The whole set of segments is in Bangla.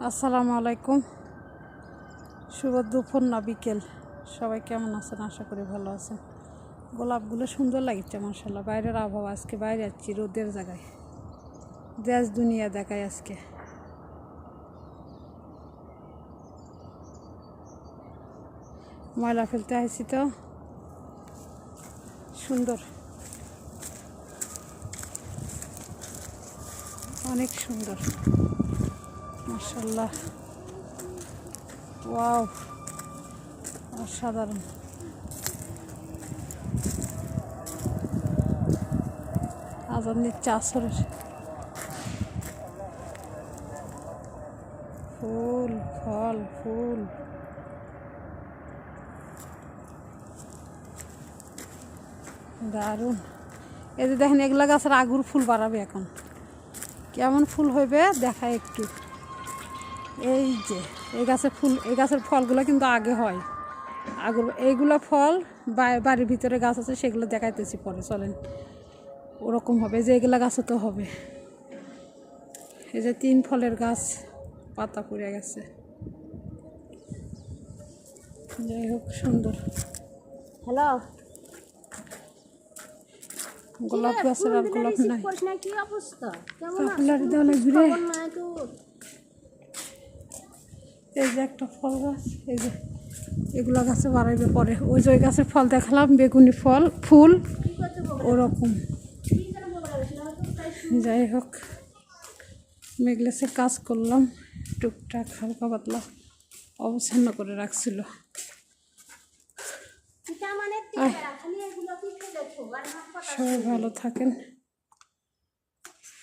আসসালামু আলাইকুম। শুভ দুপুর না বিকেল, সবাই কেমন আছেন? আশা করি ভালো আছেন। গোলাপগুলো সুন্দর লাগছে মাশাআল্লাহ। বাইরের আবহাওয়া, আজকে বাইরে যাচ্ছি রোদের জায়গায়, দেশ দুনিয়া দেখায় আজকে। ময়লা ফেলতে আসছি তো, সুন্দর, অনেক সুন্দর মাশাআল্লাহ। ওয়াও, অসাধারণ। আজান দিচ্ছে আসরের। ফুল, ফল, ফুল, দারুণ। এই যে দেখেন, এগুলা গাছের আগুর ফুল বাড়াবে এখন। কেমন ফুল হইবে দেখায় একটু। এই যে এই গাছের ফুল, এই গাছের ফলগুলো কিন্তু আগে হয় আগুর। এইগুলো ফল বাড়ির ভিতরে গাছ আছে, সেগুলো দেখাইতেছি পরে, চলেন। ওরকম হবে যে এগুলা গাছও তো হবে। এই যে 3 ফলের গাছ, পাতা পড়ে গেছে। যাই হোক, সুন্দর। হ্যালো, গোলাপ গাছের আর গোলাপ নাই। কি অবস্থা? কেমন পপুলার দেওয়ালে ঘুরে। এই যে একটা ফল গাছ, এই যে এগুলা গাছে বাড়াইবে পরে। ওই যে ওই গাছের ফল দেখালাম, বেগুনি ফল, ফুল ওরকম। যাই হোক, মেঘলেসের কাজ করলাম, টুকটাক হালকা পাতলা অবচ্ছন্ন করে রাখছিল। সবাই ভালো থাকেন।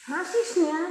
হাসিস না।